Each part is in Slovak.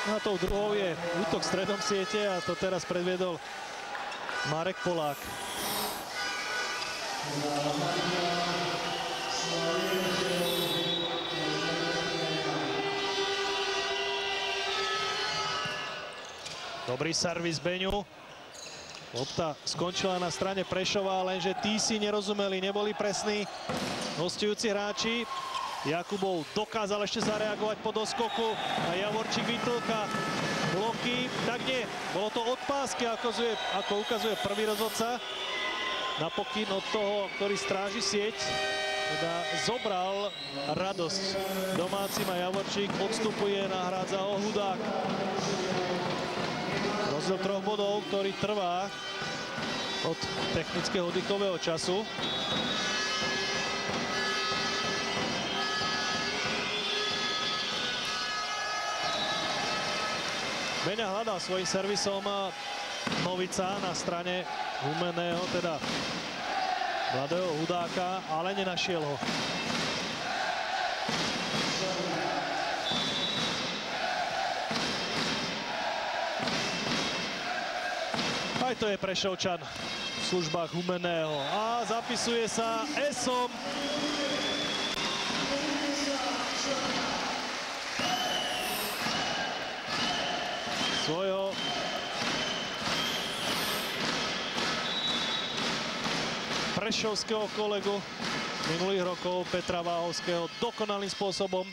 A tou druhou je útok stredom siete a to teraz predviedol Marek Polák. Dobrý servis Beňu. Lopta skončila na strane Prešova, lenže tí si nerozumeli, neboli presní hostujúci hráči. Jakubov dokázal ešte zareagovať po doskoku a Javorčík vytlka bloky. Tak nie, bolo to od pásky, ako ukazuje prvý rozhodca. Na pokyn od toho, ktorý stráži sieť, teda zobral radosť domácim a Javorčík odstupuje, nahrádza ho Hudák. Rozdiel 3 bodov, ktorý trvá od technického oddychového času. Beňa hľadal svojím servisom Novica na strane Humenného, teda mladého Hudáka, ale nenašiel ho. Aj to je Prešovčan v službách Humenného a zapisuje sa Esom. Svojho prešovského kolegu minulých rokov Petra Váhovského dokonalým spôsobom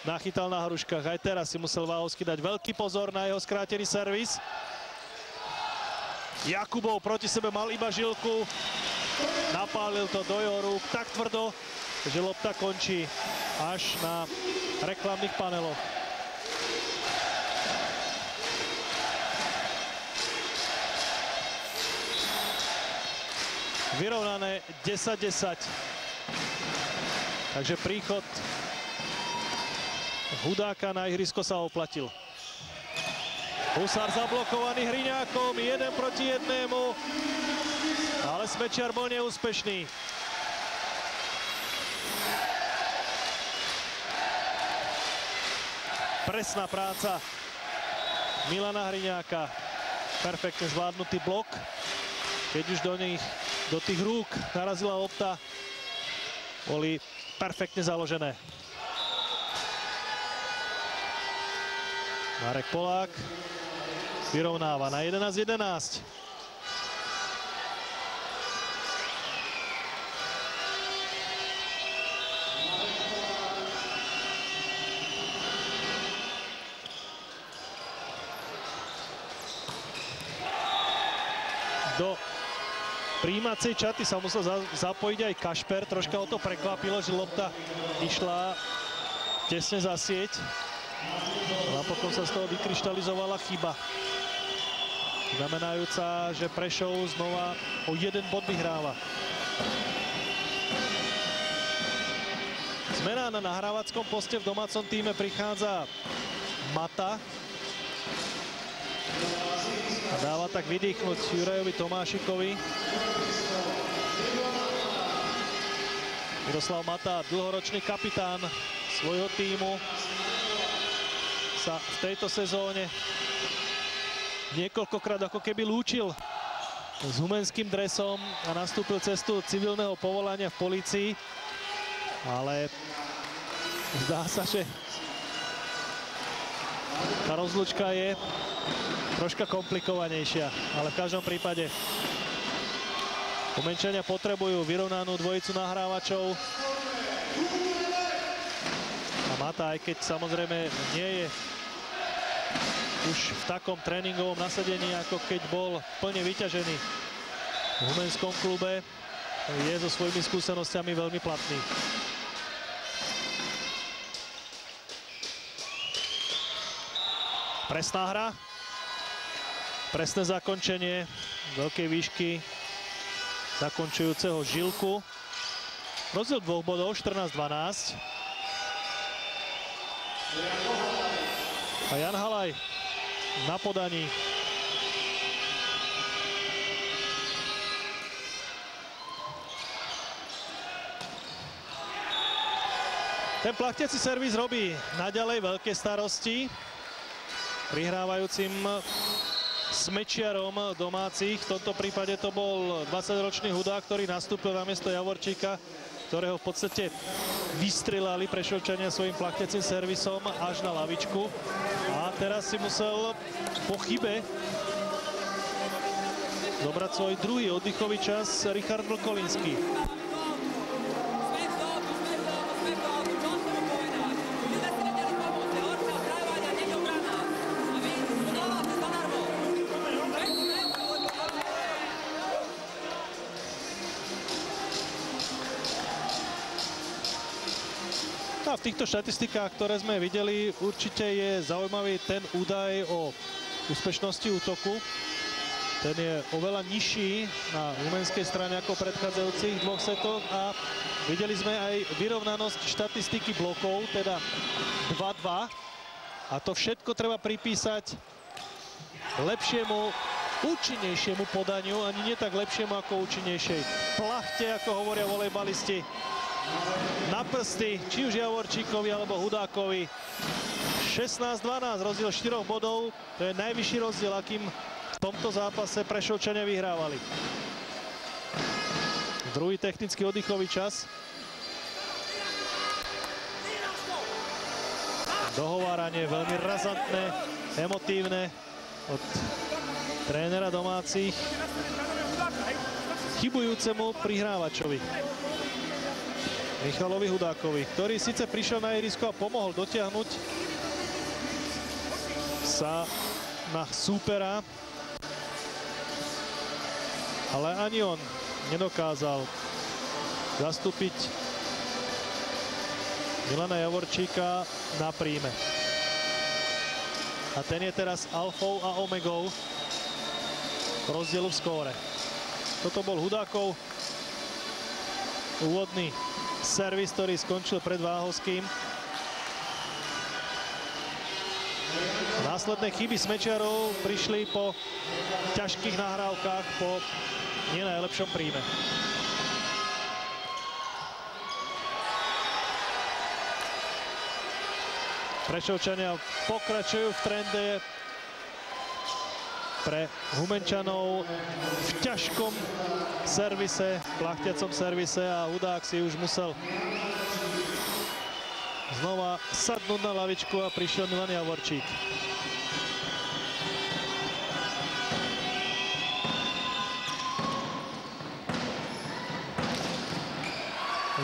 nachytal na hruškách. Aj teraz si musel Váhovský dať veľký pozor na jeho skrátený servis. Jakubov proti sebe mal iba žilku, napálil to do jeho rúk tak tvrdo, že lopta končí až na reklamných paneloch. Vyrovnané 10-10. Takže príchod Hudáka na ihrisko sa oplatil. Husár zablokovaný Hriňákom, 1 proti 1. Ale Smečiar bol neúspešný. Presná práca Milana Hriňáka. Perfektne zvládnutý blok. Keď už do tých rúk narazila lopta, boli perfektne založené. Marek Polák vyrovnáva na 11-11. Do prijímacej čaty sa musel zapojiť aj Kašper. Troška ho to prekvapilo, že lopta išla tesne za sieť. Napokon sa z toho vykryštalizovala chyba. Znamenajúca, že Prešov znova o 1 bod vyhráva. Zmena na nahrávackom poste v domácom týme prichádza Mata. A dáva tak vydýchnuť Jurajovi Tomášikovi. Miroslav Mata, dlhoročný kapitán svojho týmu, sa v tejto sezóne niekoľkokrát ako keby lúčil s humenským dresom a nastúpil cestu civilného povolania v polícii. Ale zdá sa, že tá rozlúčka je troška komplikovanejšia, ale v každom prípade Humenčania potrebujú vyrovnanú dvojicu nahrávačov. A Mata, aj keď samozrejme nie je už v takom tréningovom nasadení, ako keď bol plne vyťažený v humenskom klube, je so svojimi skúsenosťami veľmi platný. Presná hra. Presné zakončenie veľkej výšky zakončujúceho Žilku. Rozdiel 2 bodov, 14-12. A Jan Halaj na podaní. Ten plachtiaci servis robí naďalej veľké starosti. prihrávajúcim smečiarom domácich. V tomto prípade to bol 20-ročný Hudák, ktorý nastúpil namiesto Javorčíka, ktorého v podstate vystrelali Prešovčania svojim plachtiacim servisom až na lavičku. A teraz si musel po chybe zobrať svoj druhý oddychový čas Richard Vlkolínsky. A v týchto štatistikách, ktoré sme videli, určite je zaujímavý ten údaj o úspešnosti útoku. Ten je oveľa nižší na humenskej strane ako v predchádzajúcich dvoch setoch a videli sme aj vyrovnanosť štatistiky blokov, teda 2-2. A to všetko treba pripísať lepšiemu, účinnejšiemu podaniu, ani nie tak lepšiemu ako účinnejšej plachte, ako hovoria volejbalisti. Na prsty, či už Javorčíkovi alebo Hudákovi. 16-12, rozdiel 4 bodov. To je najvyšší rozdiel, akým v tomto zápase Prešovčania vyhrávali. Druhý technický oddychový čas. Dohováranie veľmi razantné, emotívne od trénera domácich chybujúcemu prihrávačovi Michalovi Hudákovi, ktorý síce prišiel na ihrisko a pomohol dotiahnuť sa na súpera, ale ani on nedokázal zastúpiť Milana Javorčíka na príjme. A ten je teraz alfou a omegou rozdielu v skóre. Toto bol Hudákov úvodný servis, ktorý skončil pred Váhovským. Následné chyby smečiarov prišli po ťažkých nahrávkach, po nenajlepšom príjme. Prešovčania pokračujú v trende pre Humenčanov v ťažkom servise, plachtiacom servise a Hudák si už musel znova sadnúť na lavičku a prišiel Milan Javorčík.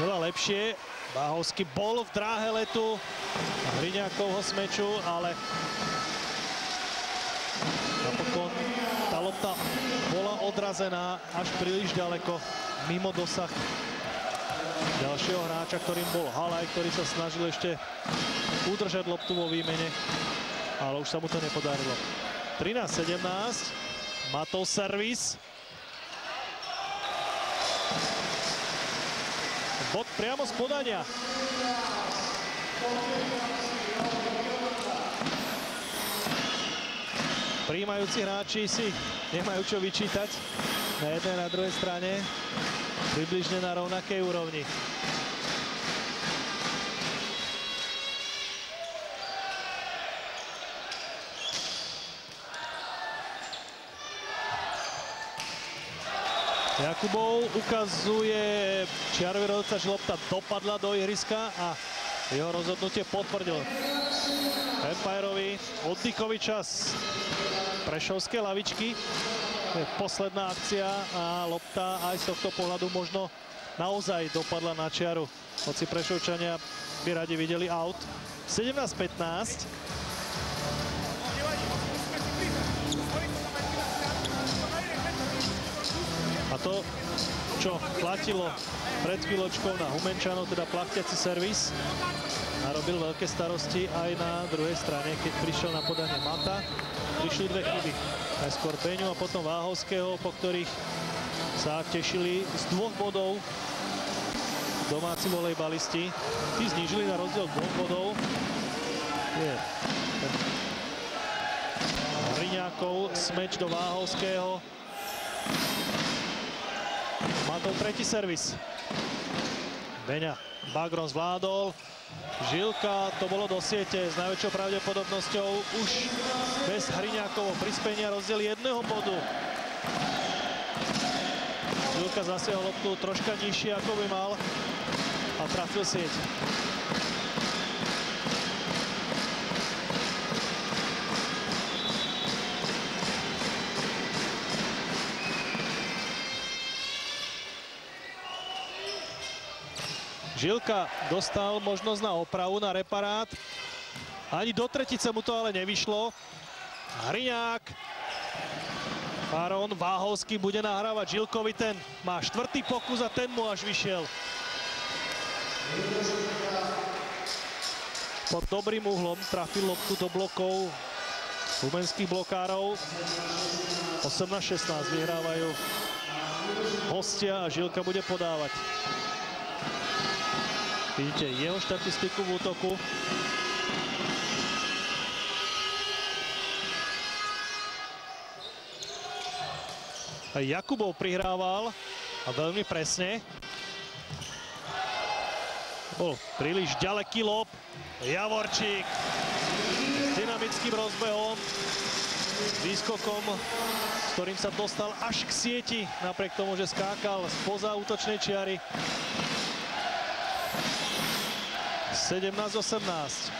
Veľa lepšie. Váhovský bol v dráhe letu Hriňákovho smeču, ale napokon tá lopta bola odrazená až príliš ďaleko, mimo dosah ďalšieho hráča, ktorým bol Halaj, ktorý sa snažil ešte udržať loptu vo výmene, ale už sa mu to nepodarilo. 13-17, Matov servis. Bod priamo z podania. Prijímajúci hráči si nemajú čo vyčítať na jednej a na druhej strane, približne na rovnakej úrovni. Jakubov ukazuje čiarový rozhodca, že lopta dopadla do ihriska a jeho rozhodnutie potvrdil Empireovi oddychový čas prešovskej lavičky. To je posledná akcia a lopta aj z tohto pohľadu možno naozaj dopadla na čiaru. Hoci Prešovčania by radi videli out. 17-15. A to, čo platilo pred chvíľočkou na Humenčanov, teda plachtiaci servis, narobil veľké starosti aj na druhej strane, keď prišiel na podanie Mata. Prišli dve chyby. Najskôr Beňu a potom Váhovského, po ktorých sa tešili z 2 bodov domáci volejbalisti. Tí znížili na rozdiel 2 bodov. Hriňákov smeč do Váhovského. Matov tretí servis. Beňa Bagron zvládol. Žilka, to bolo do siete s najväčšou pravdepodobnosťou už bez Hriňákovo prispenia rozdiel 1 bodu. Žilka zasiahol loptu troška nižšie, ako by mal a trafil sieť. Žilka dostal možnosť na opravu, na reparát. Ani do tretice mu to ale nevyšlo. Hriňák. Baron Váhovský bude nahrávať Žilkovi, ten má 4. pokus a ten mu až vyšiel. Pod dobrým uhlom trafil loptu do blokov humenských blokárov. 18-16 vyhrávajú hostia a Žilka bude podávať. Vidíte jeho štatistiku v útoku. Jakubov prihrával a veľmi presne. Bol príliš ďaleký lob. Javorčík s dynamickým rozbehom, výskokom, s ktorým sa dostal až k sieti, napriek tomu, že skákal spoza útočnej čiary. 17-18.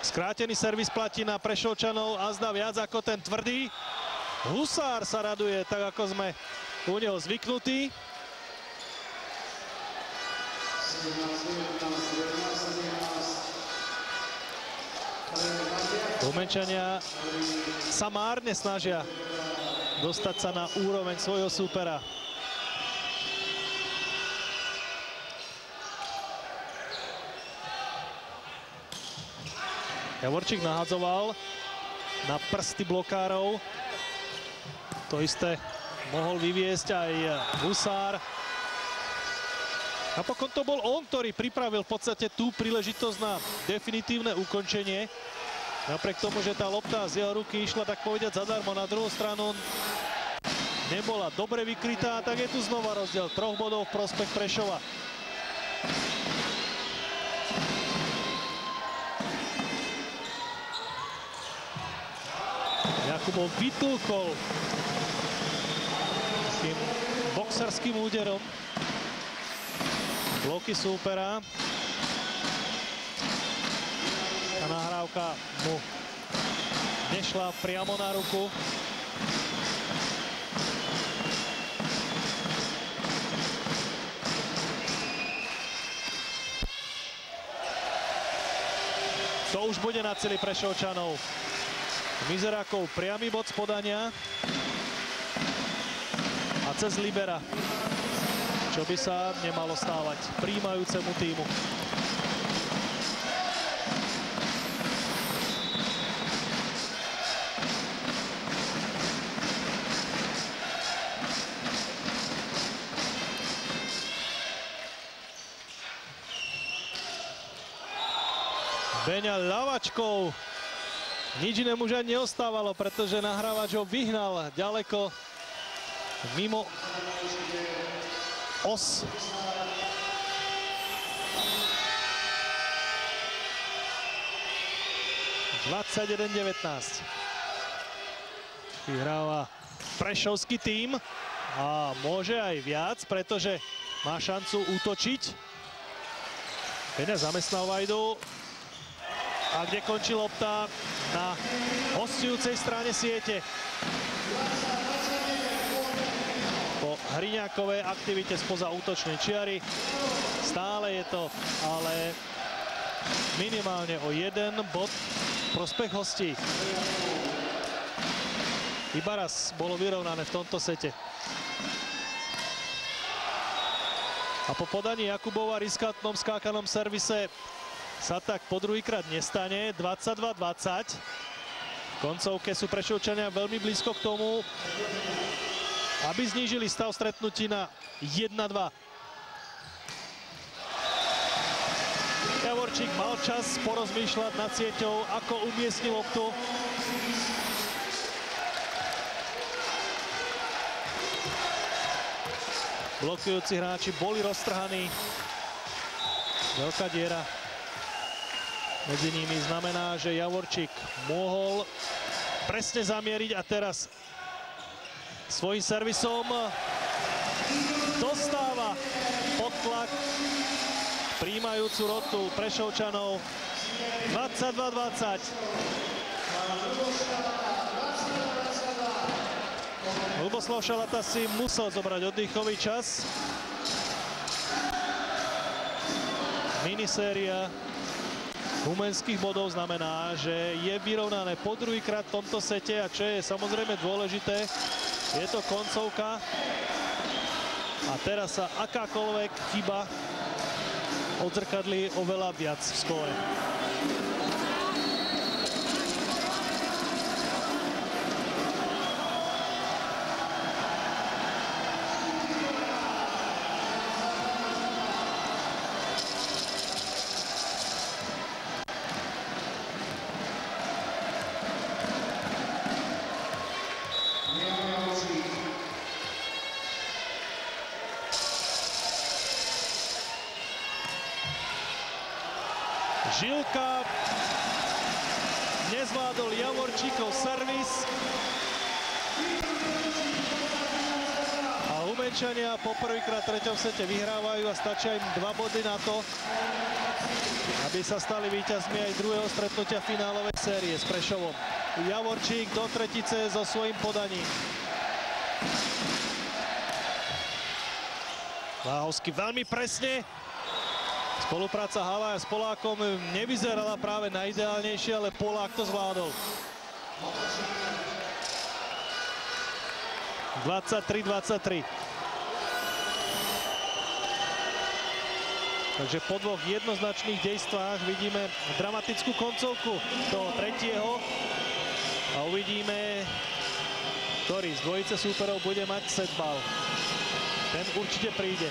Skrátený servis platí na Prešovčanov a zdá viac ako ten tvrdý. Husár sa raduje, tak ako sme u neho zvyknutí. Humenčania sa márne snažia dostať sa na úroveň svojho súpera. Javorčík nahadzoval na prsty blokárov. To isté mohol vyviesť aj Husár. Napokon to bol on, ktorý pripravil v podstate tú príležitosť na definitívne ukončenie. Napriek tomu, že tá lopta z jeho ruky išla tak povedať zadarmo, na druhú stranu nebola dobre vykrytá, tak je tu znova rozdiel 3 bodov v prospech Prešova. Jakubov vytlkol takým boxerským úderom bloky súpera. Tá nahrávka mu nešla priamo na ruku. To už bude na celý Prešovčanov. Mizerákov priamy bod z podania a cez libera, čo by sa nemalo stávať prijímajúcemu týmu. Beňa ľavačkou. Nič inému už ani neostávalo, pretože nahrávač ho vyhnal ďaleko mimo os. (21:19). Vyhráva prešovský tím a môže aj viac, pretože má šancu útočiť. Beňa zamestnal Vajdu. A kde končí lopta? Na hostujúcej strane siete. Po Hriňákovej aktivite spoza útočnej čiary. Stále je to ale minimálne o 1 bod prospech hostí. Iba raz bolo vyrovnané v tomto sete. A po podaní Jakubova riskantnom skákanom servise sa tak po druhýkrát nestane. 22-20. V koncovke sú Prešovčania veľmi blízko k tomu, aby znížili stav stretnutí na 1-2. Javorčík mal čas porozmýšľať nad sieťou, ako umiestnil loptu. Blokujúci hráči boli roztrhaní. Veľká diera medzi nimi znamená, že Javorčík mohol presne zamieriť a teraz svojím servisom dostáva pod tlak prijímajúcu rotu Prešovčanov 22-20. Ľuboslav Šalata si musel zobrať oddychový čas. Miniséria humenských bodov znamená, že je vyrovnané po druhýkrát v tomto sete a čo je samozrejme dôležité, je to koncovka a teraz sa akákoľvek chyba odzrkadlí oveľa viac v skóre. Žilka nezvládol Javorčíkov servis a Humenčania po prvýkrát v treťom sete vyhrávajú a stačia im 2 body na to, aby sa stali víťazmi aj druhého stretnutia finálovej série s Prešovom. Javorčík do tretice so svojím podaním. Váhovský veľmi presne. Spolupráca Halaja s Polákom nevyzerala práve najideálnejšie, ale Polák to zvládol. 23-23. Takže po dvoch jednoznačných dejstvách vidíme dramatickú koncovku toho tretieho a uvidíme, ktorý z dvojice súperov bude mať setbal. Ten určite príde.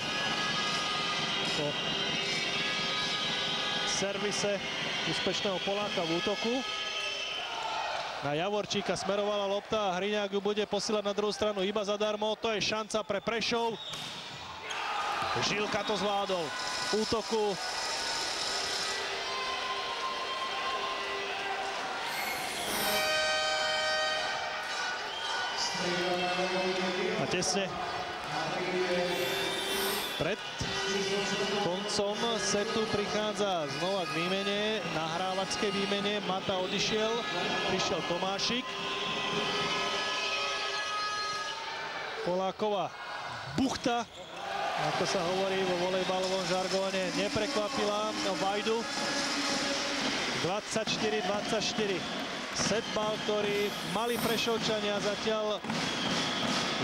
Po servise úspešného Poláka v útoku. Na Javorčíka smerovala lopta a Hriňák ju bude posielať na druhú stranu iba zadarmo. To je šanca pre Prešov. Žilka to zvládol. V útoku a tesne pred koncom setu prichádza znova k výmene, nahrávačskej výmene. Mata odišiel, prišiel Tomášik. Poláková buchta, ako sa hovorí vo volejbalovom žargóne, neprekvapila Vajdu. 24-24. Setbal, ktorý mali Prešovčania zatiaľ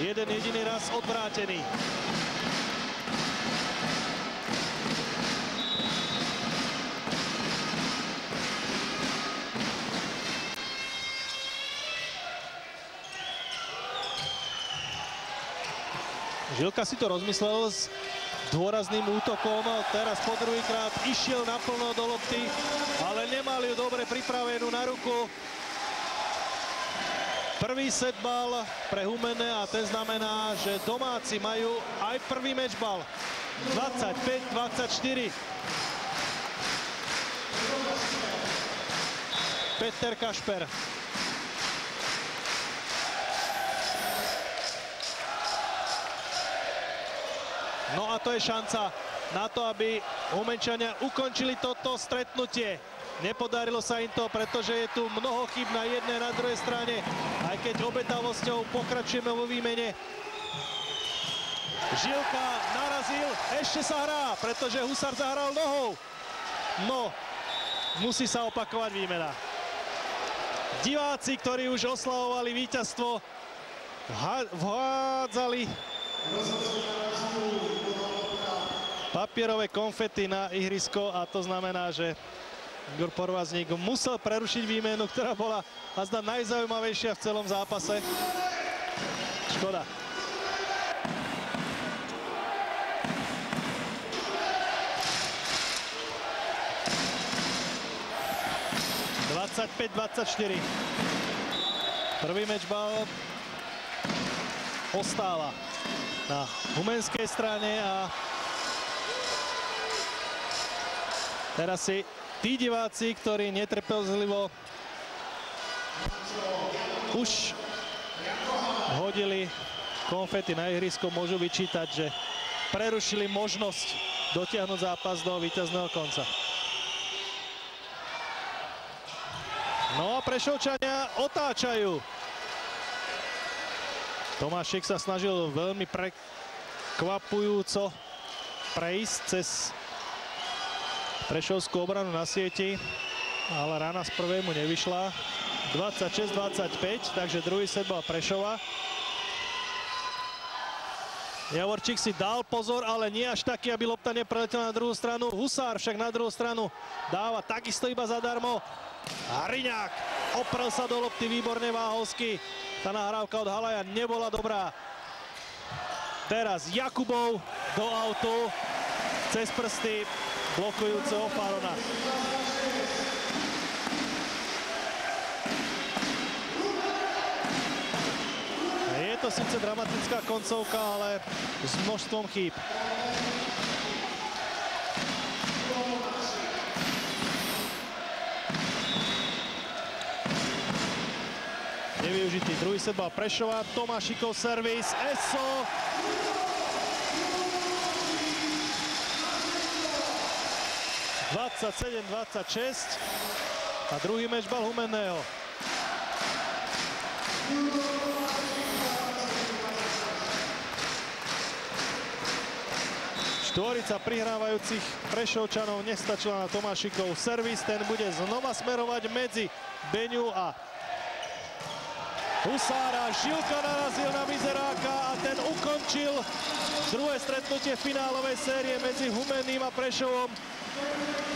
jeden jediný raz odvrátený. Žilka si to rozmyslel s dôrazným útokom. Teraz po druhýkrát išiel naplno do lopty, ale nemal ju dobre pripravenú na ruku. Prvý setbal pre Humene a ten znamená, že domáci majú aj prvý mečbal. 25-24. Peter Kašper. No a to je šanca na to, aby Humenčania ukončili toto stretnutie. Nepodarilo sa im to, pretože je tu mnoho chýb na jednej, na druhej strane. Aj keď obetavosťou pokračujeme vo výmene. Žilka narazil, ešte sa hrá, pretože Husar zahral nohou. No, musí sa opakovať výmena. Diváci, ktorí už oslavovali víťazstvo, vhádzali papierové konfety na ihrisko a to znamená, že Igor Porvazník musel prerušiť výmenu, ktorá bola azda najzaujímavejšia v celom zápase. Škoda. (25-24). Prvý mečbal ostáva na humenskej strane a teraz si tí diváci, ktorí netrpezlivo už hodili konfety na ihrisko, môžu vyčítať, že prerušili možnosť dotiahnuť zápas do víťazného konca. No a Prešovčania otáčajú. Tomášik sa snažil veľmi prekvapujúco prejsť cez prešovskú obranu na sieti, ale rána z prvej mu nevyšla. 26-25, takže druhý set bol Prešova. Javorčík si dal pozor, ale nie až taký, aby lopta nepreletela na druhú stranu. Husár však na druhú stranu dáva takisto iba zadarmo. A Riňák oprel sa do lopty výborne Váhovský. Tá nahrávka od Halaja nebola dobrá. Teraz Jakubov do autu cez prsty blokujúceho Farona. Je to síce dramatická koncovka, ale s množstvom chýb. Nevyužitý druhý set bal Prešova, Tomášikov servis, Eso. (27-26) a druhý mečbal Humenného. Štvorica prihrávajúcich Prešovčanov nestačila na Tomášikov servis, ten bude znova smerovať medzi Beňu a Husára. Žilka narazil na Mizeráka a ten ukončil druhé stretnutie finálovej série medzi Humenným a Prešovom.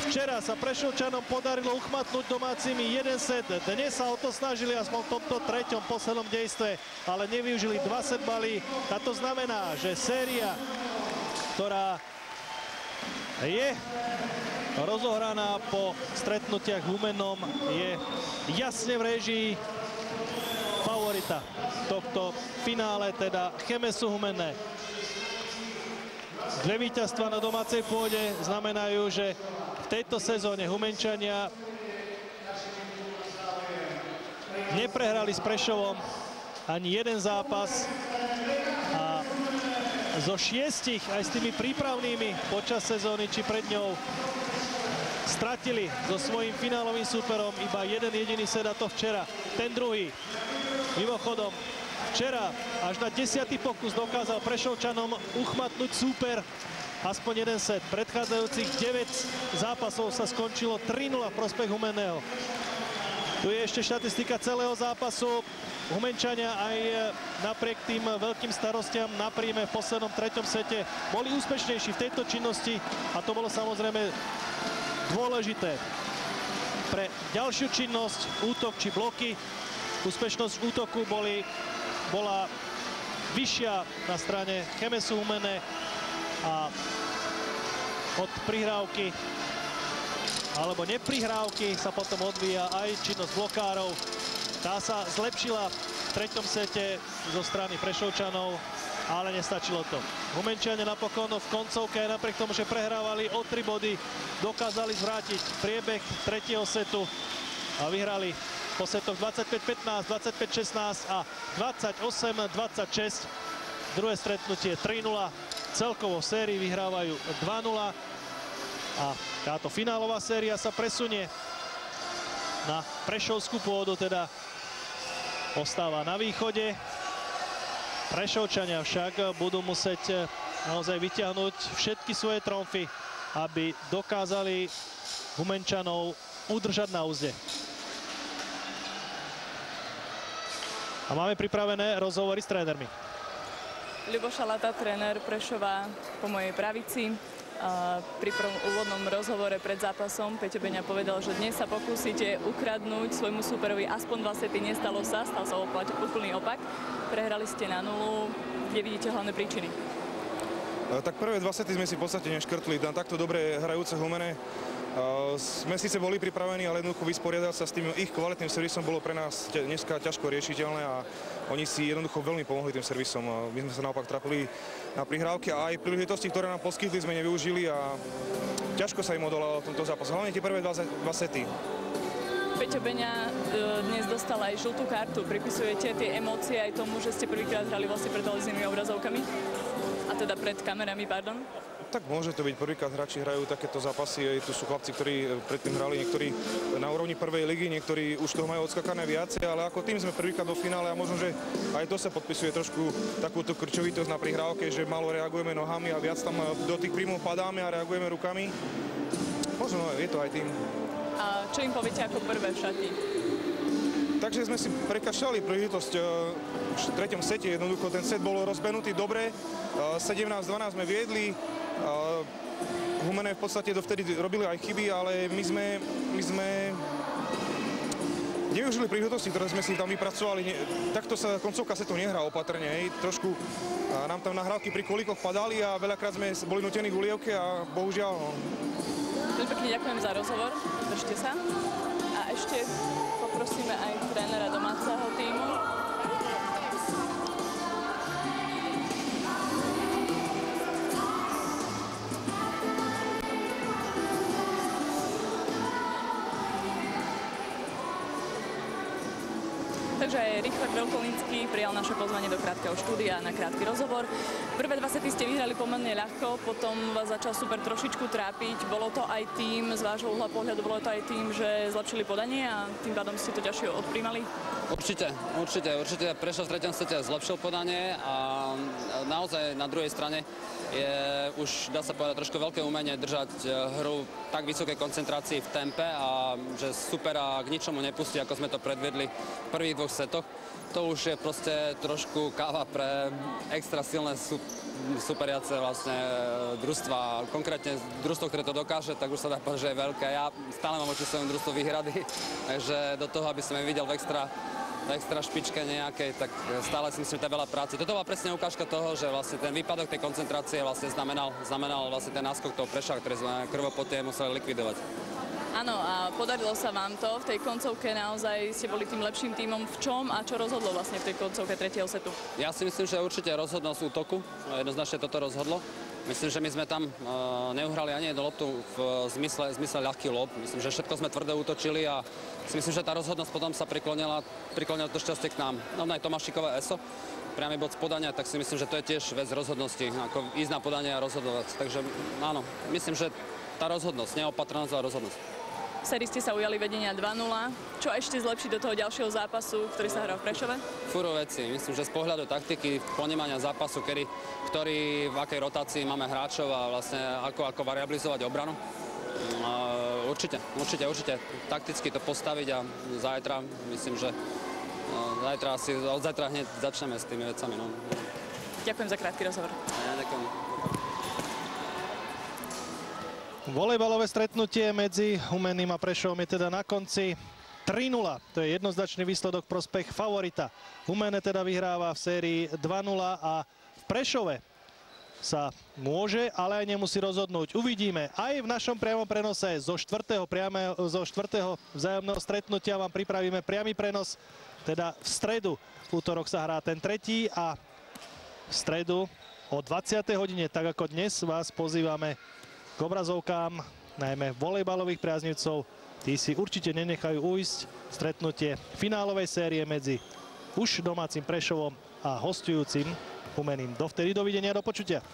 Včera sa Prešovčanom podarilo uchmatnúť domácimi jeden set. Dnes sa o to snažili aspoň v tomto treťom poslednom dejstve, ale nevyužili dva setbaly. A to znamená, že séria, ktorá je rozohraná po stretnutiach Humennom, je jasne v réžii favorita tohto finále, teda Chemesu Humenné. Dve víťazstva na domácej pôde znamenajú, že v tejto sezóne Humenčania neprehrali s Prešovom ani jeden zápas a zo 6 aj s tými prípravnými počas sezóny či pred ňou stratili so svojím finálovým súperom iba jeden jediný set, a to včera. Ten druhý. Mimochodom, včera až na 10. pokus dokázal Prešovčanom uchmatnúť súper aspoň jeden set. Predchádzajúcich 9 zápasov sa skončilo 3-0 v prospech Humenného. Tu je ešte štatistika celého zápasu. Humenčania aj napriek tým veľkým starostiam na príjme v poslednom treťom sete boli úspešnejší v tejto činnosti a to bolo samozrejme dôležité pre ďalšiu činnosť, útok či bloky. Úspešnosť útoku bola vyššia na strane Chemesu Humenné a od prihrávky alebo neprihrávky sa potom odvíja aj činnosť blokárov. Tá sa zlepšila v treťom sete zo strany Prešovčanov, ale nestačilo to. Humenčania napokon v koncovke, napriek tomu, že prehrávali o 3 body, dokázali zvrátiť priebeh tretieho setu a vyhrali po setoch 25-15, 25-16 a 28-26. Druhé stretnutie 3-0. Celkovo v sérii vyhrávajú 2-0. A táto finálová séria sa presunie na prešovskú pôdu, teda ostáva na východe. Prešovčania však budú musieť naozaj vyťahnuť všetky svoje tromfy, aby dokázali Humenčanov udržať na uzde. A máme pripravené rozhovory s trénermi. Ľuboš Šalata, tréner Prešova po mojej pravici. Pri prvom úvodnom rozhovore pred zápasom Peťo Beňa povedal, že dnes sa pokúsite ukradnúť svojmu súperovi aspoň 2 sety. Nestalo sa, stal sa úplný opak. Prehrali ste na 0. Kde vidíte hlavné príčiny? Tak prvé 2 sety sme si v podstate neškrtli. Na takto dobre hrajúce Humenné Sme síce boli pripravení, ale jednoducho vysporiadať sa s tým ich kvalitným servisom bolo pre nás dneska ťažko riešiteľné a oni si jednoducho veľmi pomohli tým servisom. My sme sa naopak trápili na prihrávke a aj príležitosti, ktoré nám poskytli, sme nevyužili a ťažko sa im odolalo v tomto zápase. Hlavne tie prvé dva sety. Peťo Beňa dnes dostal aj žltú kartu. Pripisujete tie emócie aj tomu, že ste prvýkrát hrali vlastne pred televíznymi obrazovkami? A teda pred kamerami, pardon? Tak môže to byť. Prvýkrát hráči hrajú takéto zápasy. Tu sú chlapci, ktorí predtým hrali, niektorí na úrovni prvej ligy, niektorí už toho majú odskakané viacej, ale ako tým sme prvýkrát vo finále a možno, že aj to sa podpisuje trošku takúto krčovitosť na prihrávke, že malo reagujeme nohami a viac tam do tých príjmov padáme a reagujeme rukami. Možno je to aj tým. A čo im poviete ako prvé v šatni? Takže sme si prekašľali príležitosť v treťom sete. Jednoducho ten set bol rozbenutý dobre. 17-12 sme viedli. Humené v podstate dovtedy robili aj chyby, ale my sme nevyužili príležitosti, ktoré sme si tam vypracovali. Takto sa koncovka setu nehrá opatrne. Trošku nám tam nahrávky pri kolíkoch padali a veľakrát sme boli nutení k ulievke a bohužiaľ. Veľmi pekne ďakujem za rozhovor. Držte sa. A ešte poprosíme aj trénera domáceho tímu. Takže aj Richard Veľkolinský prijal naše pozvanie do krátkeho štúdia na krátky rozhovor. Prvé dva sety ste vyhrali pomerne ľahko, potom vás začal super trošičku trápiť. Bolo to aj tým, z vášho uhla pohľadu, bolo to aj tým, že zlepšili podanie a tým pádom ste to ťažšie odprímali? Určite. Prešov v treťom sete zlepšil podanie a naozaj na druhej strane je už, dá sa povedať, trošku veľké umenie držať hru tak vysokej koncentrácii v tempe a že supera k ničomu nepustí, ako sme to predvedli v prvých dvoch setoch. To už je proste trošku káva pre extra silné superiace vlastne družstva. Konkrétne družstvo, ktoré to dokáže, tak už sa dá povedať, že je veľké. Ja stále mám voči svojom družstvu výhrady, takže do toho, aby som je videl v extra špičke nejakej, tak stále si myslím, že to je veľa práce. Toto bola presne ukážka toho, že vlastne ten výpadok tej koncentrácie vlastne znamenal vlastne ten náskok toho Prešova, ktorý sme krvopotie museli likvidovať. Áno, a podarilo sa vám to. V tej koncovke naozaj ste boli tým lepším tímom. V čom a čo rozhodlo vlastne v tej koncovke tretieho setu? Ja si myslím, že určite rozhodnosť útoku. Jednoznačne toto rozhodlo. Myslím, že my sme tam neuhrali ani jednu loptu v zmysle ľahký lob. Myslím, že všetko sme tvrdo útočili a si myslím, že tá rozhodnosť potom sa priklonila to šťastie k nám. No aj Tomášikové ESO, priamy bod z podania, tak si myslím, že to je tiež vec rozhodnosti, ako ísť na podanie a rozhodovať. Takže áno, myslím, že tá rozhodnosť, neopatrnosť, ale rozhodnosť. V sérii ste sa ujali vedenia 2-0. Čo ešte zlepšiť do toho ďalšieho zápasu, ktorý sa hrá v Prešove? Fúru veci. Myslím, že z pohľadu taktiky, ponímania zápasu, v akej rotácii máme hráčov a vlastne ako variabilizovať obranu. Určite. Takticky to postaviť a zajtra, myslím, že od zajtra hneď začneme s tými vecami. No. Ďakujem za krátky rozhovor. Ja ďakujem. Volejbalové stretnutie medzi Humenným a Prešovom je teda na konci 3-0. To je jednoznačný výsledok prospech favorita. Humenné teda vyhráva v sérii 2-0 a v Prešove sa môže, ale aj nemusí rozhodnúť. Uvidíme. Aj v našom priamom prenose zo štvrtého vzájomného stretnutia vám pripravíme priamy prenos. Teda v stredu, v útorok sa hrá ten tretí a v stredu o 20. hodine, tak ako dnes, vás pozývame k obrazovkám, najmä volejbalových priaznivcov. Tí si určite nenechajú ujsť stretnutie finálovej série medzi už domácim Prešovom a hosťujúcim Humenným. Dovtedy dovidenia, do počutia.